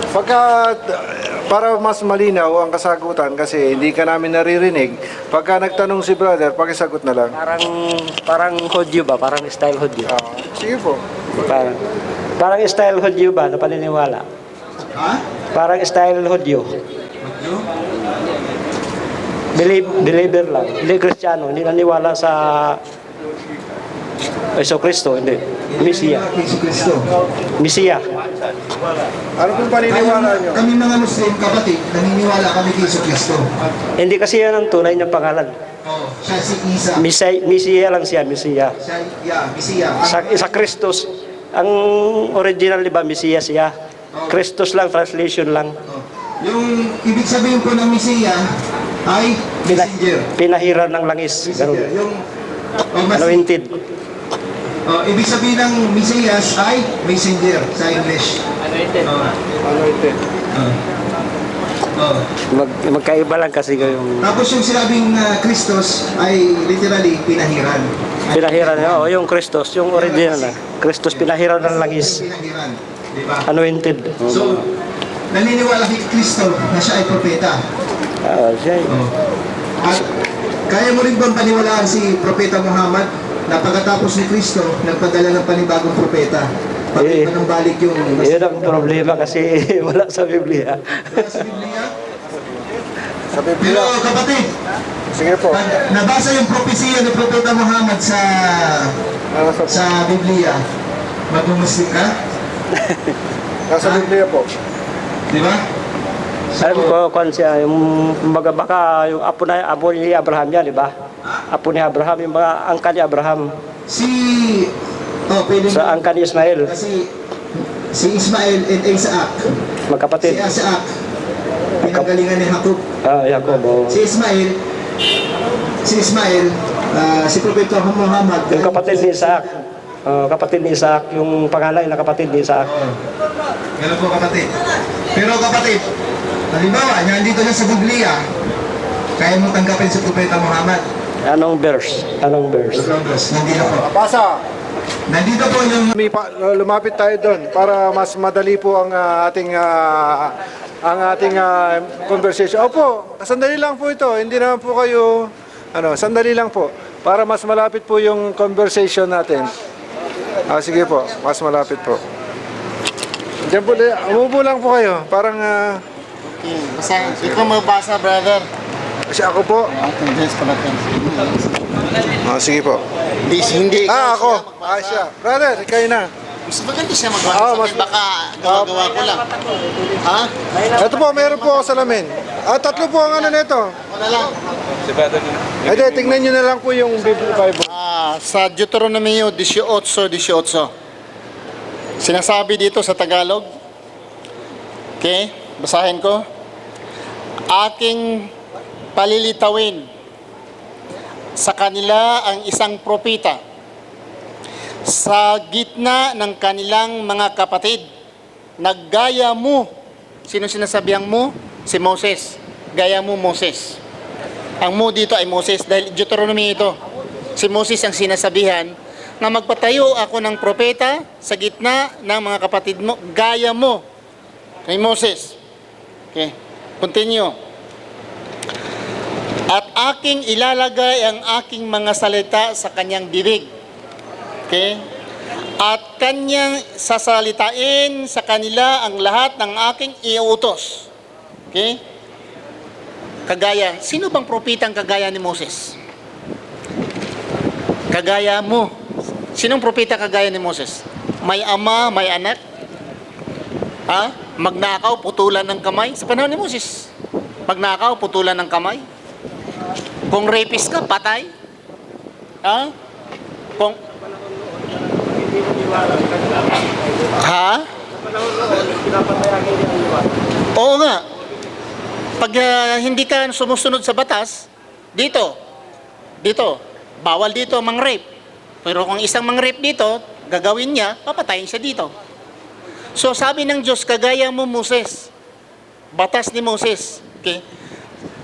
Pagka, para mas malinaw ang kasagutan kasi hindi ka namin naririnig, pagka nagtanong si brother, pakisagot na lang. Parang Hudyo ba? Parang style Hudyo. Sige po. Parang style Hudyo ba na paniniwala? Ha? Parang style Hudyo. Believer lang. Hindi Kristiyano. Hindi naniwala sa Yeso Kristo. Hindi. Mesiya. Yesu Kristo. Mesiya. Ano pong paniniwala nyo? Kami mga Muslim kapatid, naniniwala kami kay Yesu Kristo. Hindi kasi yan ang tunay niyang pangalan. Oh, siya si Isa. Mesiya lang siya. Mesiya. Mesiya. Sa Kristus. Ang original, di ba? Mesiya siya. Kristus lang. Translation lang. Yung ibig sabihin po ng Mesiya ay messenger. Pinahiran ng langis. Ganun. Yung Anointed. ibig sabihin ng Mesiyas ay messenger sa English. Anointed. Magkaiba lang kasi yung Tapos yung sinabing Kristos ay literally pinahiran. pinahiran. Yung Kristus. Yung original na. Kristus pinahiran ng langis. Pinahiran. Diba? Anointed. So, naniniwala kay Kristo na siya ay propeta. Siya At kaya mo rin bang paniwalaan si Propeta Muhammad na pagkatapos ni Kristo, nagpadala ng panibagong propeta? Pati ng balik yung... yun ang problema kasi wala sa Biblia. Sa Biblia? Sa Pero Biblia. kapatid, Sige po. nabasa yung propesiya ni Propeta Muhammad sa Biblia. Magmumuslim ka? Nasa Biblia po. Di ba? Alam ko, kung siya, yung kumbaga baka yung apo ni Abraham yan, di ba? Apo ni Abraham, yung mga angka ni Abraham. Pwede Sa angka ni Ismael, kasi si Ismael and Isaac. magkapatid. Si Isaac, pinanggalingan ni Jacob. Jacob. Si Ismael, si Propeta Muhammad. Yung kapatid ni Isaac. Kapatid ni Isaac, yung pangalan na kapatid ni Isaac. Ganun po kapatid. Pero kapatid, halimbawa, nandito na sa Biblia, kaya mo tanggapin si Propeta Muhammad. Anong verse? Nandito po. Basa. Nandito po yung... Lumapit tayo doon para mas madali po ang ating conversation. Opo, sandali lang po ito. Hindi naman po kayo sandali lang po para mas malapit po yung conversation natin. Sige po, mas malapit po. Diyan po, umupo lang po kayo. Parang Basta, ikaw magbasa, brother. kasi ako po. Sige po. Hindi ikaw Ako. siya magbasa. Siya. Brother, kayo na. Mas maganda siya magbasa. mas- Baka gawa-gawa ko lang. Ha? Ito po, meron po ako salamin. Tatlo po ang nito. Wala lang. Hindi, tingnan nyo na lang po yung Bible. Sa Deuteronomio 18:18. Sinasabi dito sa Tagalog. Okay? Basahin ko. Aking palilitawin sa kanila ang isang propeta sa gitna ng kanilang mga kapatid. Naggaya mo. Sino sinasabihan mo? Si Moses. Gaya mo Moses. Ang mo dito ay Moses dahil Deuteronomy ito. Si Moses ang sinasabihan na magpatayo ako ng propeta sa gitna ng mga kapatid mo. Gaya mo kay Moses. Okay. Continue. At aking ilalagay ang aking mga salita sa kanyang bibig. Okay? At kanyang sasalitain sa kanila ang lahat ng aking iutos. Okay? Kagaya, sino bang propeta ang kagaya ni Moses? Kagaya mo. Sinong propeta kagaya ni Moses? May ama, may anak? Magnakaw, putulan ng kamay? Sa panahon ni Moses. Magnakaw, putulan ng kamay? Kung rapist ka, patay? Kung... Oo nga. Pag hindi ka sumusunod sa batas, dito, bawal dito mang-rape. Pero kung isang mang-rape dito, gagawin niya, papatayin siya dito. So sabi ng Diyos, kagaya mo Moses, batas ni Moses. Okay?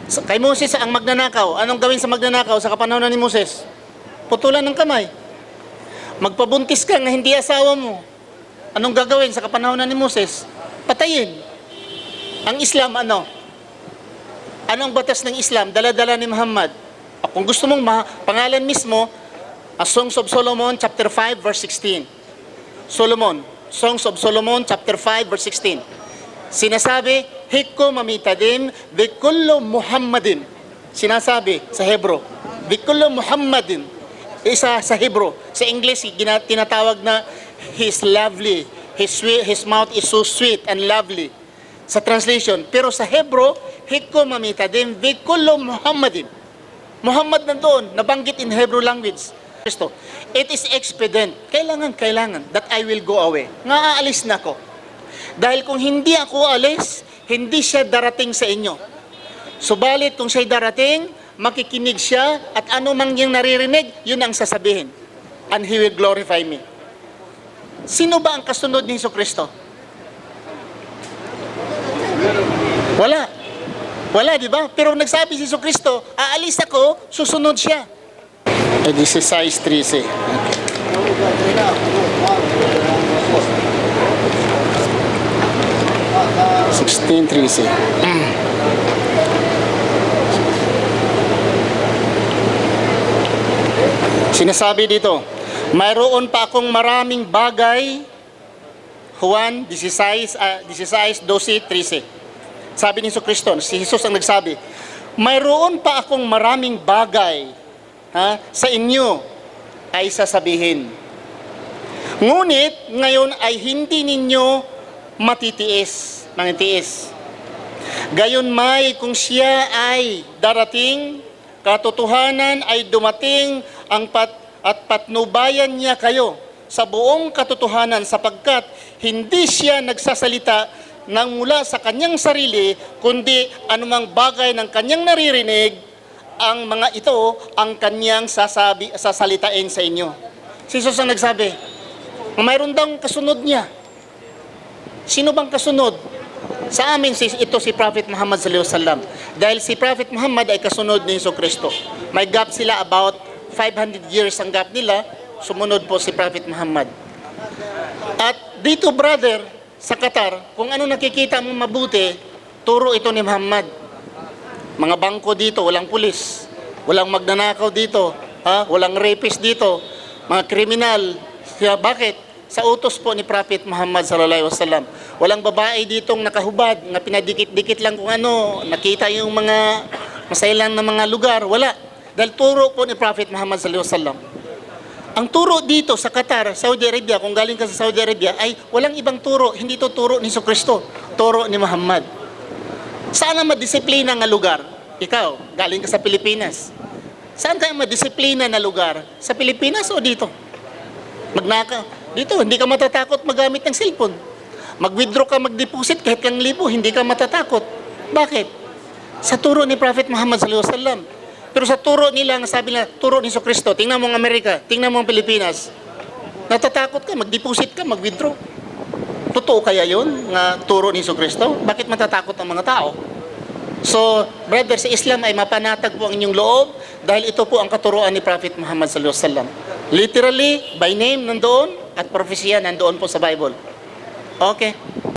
So, kay Moses ang magnanakaw. Anong gawin sa magnanakaw sa kapanahonan ni Moses? Putulan ng kamay. Magpabuntis ka na hindi asawa mo. Anong gagawin sa kapanahonan ni Moses? Patayin. Ang Islam ano? Anong batas ng Islam? Dala-dala ni Muhammad. Kung gusto mong pangalan mismo, Songs of Solomon chapter 5 verse 16. Solomon, Songs of Solomon chapter 5 verse 16. Sinasabi, Hikko mamitadim bikullo Muhammadin. Sinasabi sa Hebro, bikullo Muhammadin. Isa sa Hebro. Sa English, tinatawag na He's lovely. His mouth is so sweet and lovely. Sa translation. Pero sa Hebro, Hikko mamitadim bikullo Muhammadin. Muhammad nandoon, nabanggit in Hebrew language. Kristo, it is expedient. Kailangan that I will go away. Nga aalis na ako. Dahil kung hindi ako alis, hindi siya darating sa inyo. Subalit kung siya'y darating, makikinig siya at ano mang yung naririnig, yun ang sasabihin. And He will glorify me. Sino ba ang kasunod ni Jesucristo? Wala. Wala, di ba? Pero nagsabi si Jesucristo, aalis ako, susunod siya. This is size 3C. Okay. 16 3C. Sinasabi dito, mayroon pa akong maraming bagay. Juan 16, 12, 13. Sabi ni Jesucristo, si Jesus ang nagsabi, mayroon pa akong maraming bagay sa inyo ay sasabihin. Ngunit ngayon ay hindi ninyo matitiis, manitiis. Gayon may kung siya ay darating, katotohanan ay dumating at patnubayan niya kayo sa buong katotohanan sapagkat hindi siya nagsasalita nang mula sa kanyang sarili, kundi anumang bagay ng kanyang naririnig, ang mga ito ang kanyang sasalitain sa inyo. Si Jesus ang nagsabi, mayroon daw kasunod niya. Sino bang kasunod? Sa amin, ito si Prophet Muhammad sallallahu alaihi wasallam. Dahil si Prophet Muhammad ay kasunod ni Jesucristo. May gap sila, about 500 years ang gap nila, sumunod po si Prophet Muhammad. At dito, brother, sa Qatar, kung ano nakikita mo mabuti, turo ito ni Muhammad. Mga bangko dito, walang pulis. Walang magnanakaw dito. Walang rapist dito. Mga kriminal. Bakit? Sa utos po ni Prophet Muhammad sallallahu alaihi wasallam. Walang babae ditong nakahubad, na pinadikit-dikit lang kung ano, nakita yung mga masailan na mga lugar. Wala. Dahil turo po ni Prophet Muhammad sallallahu alaihi wasallam. Ang turo dito sa Qatar, Saudi Arabia, kung galing ka sa Saudi Arabia, ay walang ibang turo. Hindi ito turo ni Jesucristo, turo ni Muhammad. Saan ang madisiplina nga lugar? Ikaw, galing ka sa Pilipinas. Saan kayo madisiplina na lugar? Sa Pilipinas o dito? Magnaka. Dito, hindi ka matatakot magamit ng cellphone. Mag-withdraw ka, mag-deposit kahit lang libo, hindi ka matatakot. Bakit? Sa turo ni Prophet Muhammad sallallahu alaihi wasallam. Pero sa turo nila, sabi nila, turo ni Jesucristo, tingnan mo ang Amerika, tingnan mo ang Pilipinas. Natatakot ka, mag-deposit ka, mag-withdraw. Totoo kaya yun, nga turo ni Jesucristo? Bakit matatakot ang mga tao? So, brother, sa Islam ay mapanatag po ang inyong loob dahil ito po ang katuruan ni Prophet Muhammad sallallahu alaihi wasallam. Literally, by name nandoon at propesya nandoon po sa Bible. Okay.